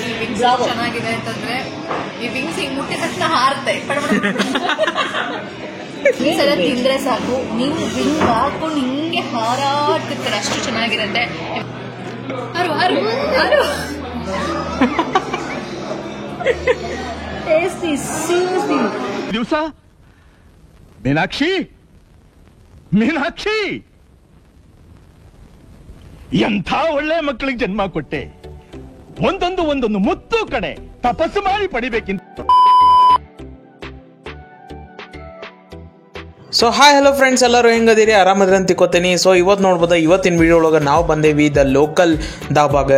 ಈ ವಿಂಗ್ಸ್ ಚೆನ್ನಾಗಿದೆ ಅಂತಂದ್ರೆ ಈ ವಿಂಗ್ಸ್ ಹಿಂಗ್ ಮುಟ್ಟಿದ ತಕ್ಷಣ ಹಾರುತ್ತೆ. ಈ ಸಲ ತಿಂದ್ರೆ ಸಾಕು, ನೀವು ವಿಂಗ್ ಹಾಕೊಂಡು ಹಿಂಗೆ ಹಾರಾಡ್ತಿರ್ತಾರೆ, ಅಷ್ಟು ಚೆನ್ನಾಗಿರುತ್ತೆ. ದಿವಸ ಮೀನಾಕ್ಷಿ ಮೀನಾಕ್ಷಿ ಎಂಥ ಒಳ್ಳೆ ಮಕ್ಕಳಿಗೆ ಜನ್ಮ ಕೊಟ್ಟೆ. ಒಂದೊಂದು ಮುತ್ತು ಕಡೆ ತಪಸ್ಸು ಮಾಡಿ ಪಡಿಬೇಕಿಂತ. ಸೊ ಹಾಯ್ ಹಲೋ ಫ್ರೆಂಡ್ಸ್, ಎಲ್ಲರೂ ಹೆಂಗದಿರಿ? ಆರಾಮದ್ರಿ ಅಂತ ತಿಳ್ಕೊತೀನಿ. ಸೊ ಇವತ್ತು ನೋಡ್ಬೋದು, ಇವತ್ತಿನ ವಿಡಿಯೋ ಒಳಗೆ ನಾವು ಬಂದೇವಿ ದ ಲೋಕಲ್ ದಾಬಾಗ.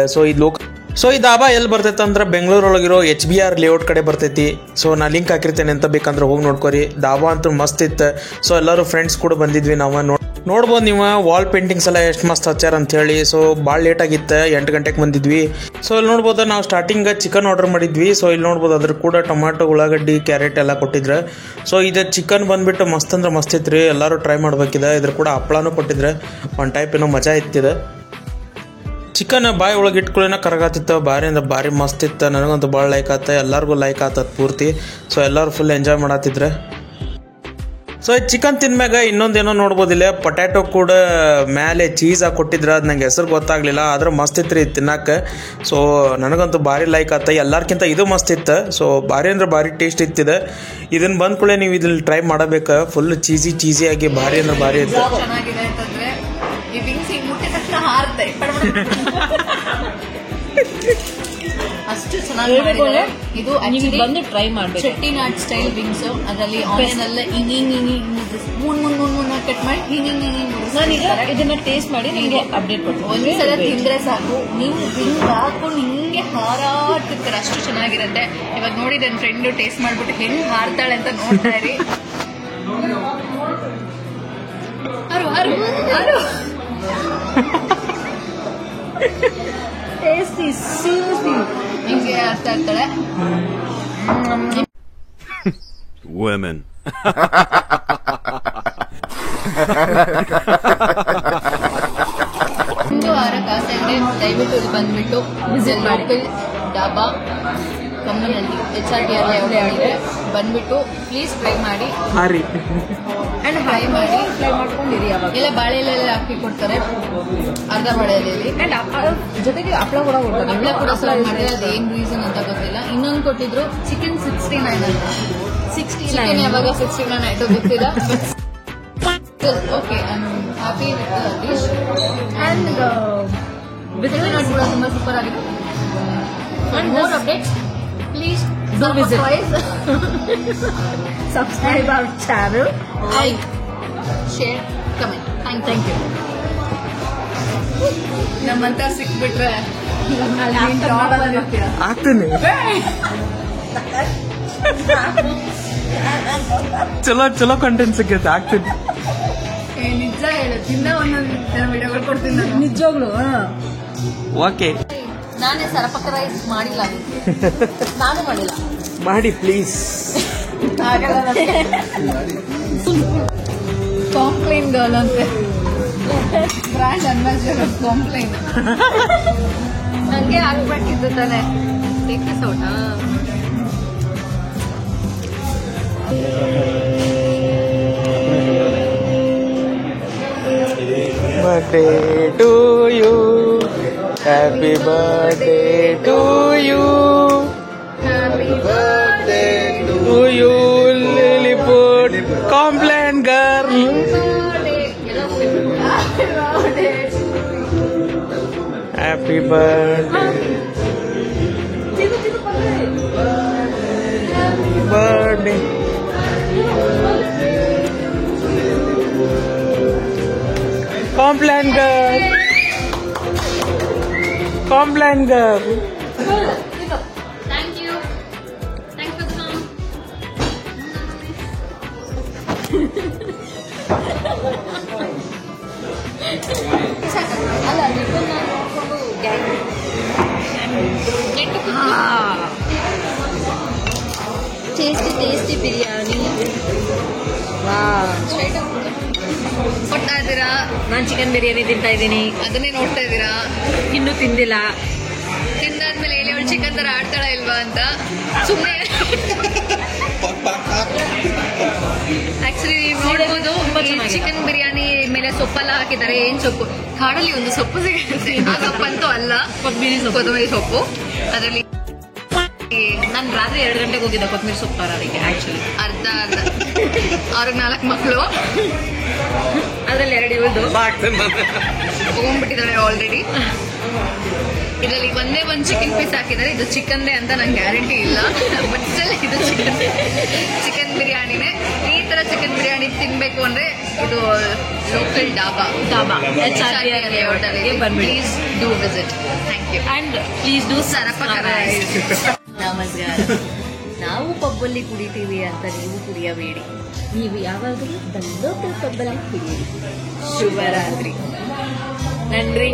ಸೊ ಈ ದಾಬಾ ಎಲ್ಲಿ ಬರ್ತೈತೆ ಅಂದ್ರೆ ಬೆಂಗಳೂರೊಳಗಿರೋ HBR ಲೇಔಟ್ ಕಡೆ ಬರ್ತೈತಿ. ಸೊ ನಾ ಲಿಂಕ್ ಹಾಕಿರ್ತೇನೆ, ಅಂತ ಬೇಕಂದ್ರೆ ಹೋಗಿ ನೋಡ್ಕೊರಿ. ದಾಬಾ ಅಂತೂ ಮಸ್ತ್ ಇತ್ತು. ಸೊ ಎಲ್ಲರೂ ಫ್ರೆಂಡ್ಸ್ ಕೂಡ ಬಂದಿದ್ವಿ. ನಾವು ನೋಡ್ಬೋದು ನೀವು ವಾಲ್ ಪೇಂಟಿಂಗ್ಸ್ ಎಲ್ಲ ಎಷ್ಟು ಮಸ್ತ್ ಹಚ್ಚಾರ ಅಂತ ಹೇಳಿ. ಸೊ ಭಾಳ ಲೇಟ್ ಆಗಿತ್ತು, 8 ಗಂಟೆಗೆ ಬಂದಿದ್ವಿ. ಸೊ ಇಲ್ಲಿ ನೋಡ್ಬೋದು, ನಾವು ಸ್ಟಾರ್ಟಿಂಗ್ ಚಿಕನ್ ಆರ್ಡರ್ ಮಾಡಿದ್ವಿ. ಸೊ ಇಲ್ಲಿ ನೋಡ್ಬೋದು, ಅದ್ರ ಕೂಡ ಟೊಮಾಟೊ, ಉಳ್ಳಾಗಡ್ಡಿ, ಕ್ಯಾರೆಟ್ ಎಲ್ಲ ಕೊಟ್ಟಿದ್ರು. ಸೊ ಇದು ಚಿಕನ್ ಬಂದ್ಬಿಟ್ಟು ಮಸ್ತ್ ಅಂದ್ರೆ ಮಸ್ತ್ ಇತ್ತು. ಎಲ್ಲರೂ ಟ್ರೈ ಮಾಡ್ಬೇಕಿದೆ. ಇದ್ರ ಕೂಡ ಹಪ್ಪಳನೂ ಕೊಟ್ಟಿದ್ರೆ ಒಂದು ಟೈಪ್ ಏನೋ ಮಜಾ ಇತ್ತಿದೆ. ಚಿಕನ್ ಬಾಯಿ ಒಳಗೆ ಇಟ್ಕೊಳ್ಳೇನ ಕರಗಾತಿತ್ತು. ಭಾರಿ ಅಂದ್ರೆ ಭಾರಿ ಮಸ್ತ್ ಇತ್ತು. ನನಗಂತೂ ಭಾಳ ಲೈಕ್ ಆತ, ಎಲ್ಲರಿಗೂ ಲೈಕ್ ಆತದ ಪೂರ್ತಿ. ಸೊ ಎಲ್ಲರೂ ಫುಲ್ ಎಂಜಾಯ್ ಮಾಡತ್ತಿದ್ರೆ. ಸೊ ಈ ಚಿಕನ್ ತಿಂದ್ಮ್ಯಾಗ ಇನ್ನೊಂದೇನೋ ನೋಡ್ಬೋದಿಲ್ಲ, ಪೊಟ್ಯಾಟೊ ಕೂಡ ಮೇಲೆ ಚೀಸ್ ಹಾಕಿ ಕೊಟ್ಟಿದ್ರೆ. ಅದು ನಂಗೆ ಹೆಸರು ಗೊತ್ತಾಗಲಿಲ್ಲ, ಆದ್ರೆ ಮಸ್ತ್ ಇತ್ತು ರೀ ತಿನ್ನಕ್ಕೆ. ಸೊ ನನಗಂತೂ ಭಾರಿ ಲೈಕ್ ಆತ. ಎಲ್ಲರ್ಕಿಂತ ಇದು ಮಸ್ತ್ ಇತ್ತು. ಸೊ ಭಾರಿ ಅಂದ್ರೆ ಭಾರಿ ಟೇಸ್ಟ್ ಇತ್ತಿದೆ. ಇದನ್ನು ಬಂದ ಕೂಡಲೇ ನೀವು ಇದ್ರಲ್ಲಿ ಟ್ರೈ ಮಾಡಬೇಕು. ಫುಲ್ ಚೀಸಿ ಆಗಿ ಭಾರಿ ಅಂದ್ರೆ ಭಾರಿ ಇತ್ತು. ಈ ವಿಂಗ್ಸ್ ಹಿಂಗ್ ಮುಟ್ಟಿದ ತಕ್ಷಣ ಹಾರುತ್ತೆ, ಅಷ್ಟು ಚೆನ್ನಾಗಿ. ಇದು ಬಂದು ಟ್ರೈ ಮಾಡ್ಬೇಕು. ಚೆಟ್ಟಿನಾಡ್ ಸ್ಟೈಲ್ ವಿಂಗ್ಸ್, ಅದರಲ್ಲಿ ಆನಿಯನ್ ಎಲ್ಲ ಮುನ್ ಕಟ್ ಮಾಡಿ ನಾನೀಗ ಇದನ್ನ ಟೇಸ್ಟ್ ಮಾಡಿ ನಿಮಗೆ ಅಪ್ಡೇಟ್ ಕೊಡ್ತೀನಿ. ಒಂದ್ಸಲ ತಿಂದ್ರೆ ಸಾಕು, ನೀವು ವಿಂಗ್ ಹಾಕೊಂಡು ಹಿಂಗೆ ಹಾರಾಡ್ತಿರ್ತಾರೆ, ಅಷ್ಟು ಚೆನ್ನಾಗಿರುತ್ತೆ. ಇವಾಗ ನೋಡಿ ನನ್ನ ಫ್ರೆಂಡ್ ಟೇಸ್ಟ್ ಮಾಡ್ಬಿಟ್ಟು ಹೆಂಗ್ ಹಾರ್ತಾಳೆ ಅಂತ ನೋಡ್ತಾ ಇರಿ. ಹಿಂಗೆ ಹಾರ್ತಾ ಇರ್ತಾಳೆ. Women. ಒಂದು ವಾರ ಕಾಸೆ ಅಂದ್ರೆ ದಯವಿಟ್ಟು ಇಲ್ಲಿ ಬಂದ್ಬಿಟ್ಟು ವಿಸಿಟ್ ಮಾಡಿ. ಡಾಬಾ ಕಮ್ಮನಲ್ಲಿ HRTR ಯಾವ್ದು ಬಂದ್ಬಿಟ್ಟು ಪ್ಲೀಸ್ ಟ್ರೈ ಮಾಡಿ ಅಂಡ್ ಫ್ರೈ ಮಾಡಿ. ಫ್ರೈ ಮಾಡ್ಕೊಂಡಿರಿ. ಎಲ್ಲ ಬಾಳೆ ಎಲೆ ಹಾಕಿ ಕೊಡ್ತಾರೆ, ಅರ್ಧ ಬಾಳೆ ಎಲೆಯಲ್ಲಿ. ಅಂಡ್ ಜೊತೆಗೆ ಹಪ್ಪಳ ಕೂಡ ಕೊಡ್ತಾರೆ. ಹಪ್ಪಳ ಕೂಡ ಸರ್ವ್ ಮಾಡಿದ್ರೆ ಅದು ಏನ್ ರೀಸನ್ ಅಂತ ಗೊತ್ತಿಲ್ಲ. ಇನ್ನೊಂದು ಕೊಟ್ಟಿದ್ರು ಚಿಕನ್ 69 ಅಂತ. 69 ಯಾವಾಗ 69 ಆಯ್ತು ಗೊತ್ತಿಲ್ಲ. Okay, I am happy with the dish. And ಬಿಸಿನಟ್ ಕೂಡ ತುಂಬಾ ಸೂಪರ್ ಆಗಿದೆ. And more updates please do visit. Subscribe our channel, like, share, comment. Thank you. ನಮ್ಮಂತ ಸಿಕ್ಬಿಟ್ರೆ ಆಗ್ತೀನಿ. ಚಲೋ ಕಂಟೆಂಟ್ ಸಿಕ್ಕೈತೆ, ಆಗ್ತೀನಿ. ನಿಜ ಹೇಳು, ದಿನ ಒಂದೊಂದು ವಿಡಿಯೋಗಳು ಕೊಡ್ತೀನಿ ನಾನು. ನಿಜವಾಗ್ಲು ಓಕೆ. ನಾನೇ ಸರಪಕರೈಸ್ ಮಾಡಿಲ್ಲ, ನಾನು ಮಾಡಿಲ್ಲ. ಮಾಡಿ ಪ್ಲೀಸ್. ಕಾಂಪ್ಲೇನ್ ಗರ್ಲ್ ಅಂತೆ, ಬ್ರ್ಯಾಂಡ್ ಅಂಬಾಸಿಡರ್ ಕಾಂಪ್ಲೇನ್. ನಂಗೆ ಆಗ್ಬೇಕಿತ್ತು ತಾನೆ episode. Birthday to you, happy birthday to you, happy birthday to you, Lilliput Complaint Girl. Happy birthday, happy birthday. Complaint Girl. Complaint Girl. Thank you. Thanks for the song. ಅಲ್ಲ ಇದನ್ನ ನೋಡ್ಕೊಂಡು tasty biryani. ಕೊಡ್ತಾ ಇದ್ದೀರಾ? ನಾನು chicken biryani ತಿಂತಾ ಇದ್ದೀನಿ. ಅದನ್ನೇ ನೋಡ್ತಾ ಇದ್ದೀರಾ? ಇನ್ನೂ ತಿಂದಿಲ್ಲ. ತಿಂದಾದ್ಮೇಲೆ ಎಲೆ ಚಿಕನ್ ತರ ಆಡ್ತಾಳ ಇಲ್ವಾ ಅಂತ ಸುಮ್ಮನೆ. ಆಕ್ಚುಲಿ ನೋಡ್ಬೋದು ಚಿಕನ್ ಬಿರಿಯಾನಿ ಮೇಲೆ ಸೊಪ್ಪೆಲ್ಲ ಹಾಕಿದ್ದಾರೆ. ಏನ್ ಸೊಪ್ಪು? ಕಾಡಲ್ಲಿ ಒಂದು ಸೊಪ್ಪು ಸಿಗುತ್ತೆ, ಆ ಸೊಪ್ಪಂತೂ ಅಲ್ಲ, ಕೊತ್ತಂಬರಿ ಸೊಪ್ಪು. ಅದರಲ್ಲಿ ನಾನು ರಾತ್ರಿ 2 ಗಂಟೆಗೆ ಹೋಗಿದ್ದೆ ಕೊತ್ತಂಬರಿ ಸೊಪ್ಪು ತರೋದಕ್ಕೆ. ಆಕ್ಚುಲಿ ಅರ್ಧ 4 ಮಕ್ಕಳು, ಅದ್ರಲ್ಲಿ 2 ಇವಳ್ದು ತಗೊಂಡ್ಬಿಟ್ಟಿದ್ದಾರೆ ಆಲ್ರೆಡಿ. ಇದರಲ್ಲಿ ಒಂದೇ ಒಂದು ಚಿಕನ್ ಪೀಸ್ ಹಾಕಿದ್ದಾರೆ. ಇದು ಚಿಕನ್ದೇ ಅಂತ ನಂಗೆ ಗ್ಯಾರಂಟಿ ಇಲ್ಲ, ಬಟ್ ಸ್ಟಿಲ್ ಇದು ಚಿಕನ್ ಬಿರಿಯಾನಿನೇ. ಈ ತರ ಚಿಕನ್ ಬಿರಿಯಾನಿ ತಿನ್ಬೇಕು ಅಂದ್ರೆ ಇದು ಲೋಕಲ್ ಡಾಬಾ ಹೋಟೆಲ್ಗೆ ಬಂದ್ಬಿಡಿ. Please do visit. Thank you. And please do ಸರಪಕರೈಸ್. ನಮಸ್ಕಾರ. ನಾವು ಪಬ್ಬಲ್ಲಿ ಕುಡಿತೀವಿ ಅಂತ ನೀವು ಕುಡಿಯಬೇಡಿ. ನೀವು ಯಾವಾಗಲೂ ಲೋಕಲ್ ಪಬ್ಬಲ್ಲಿ ಕುಡಿಯಿರಿ. ಶುಭರಾತ್ರಿ. ನನ್ರಿ.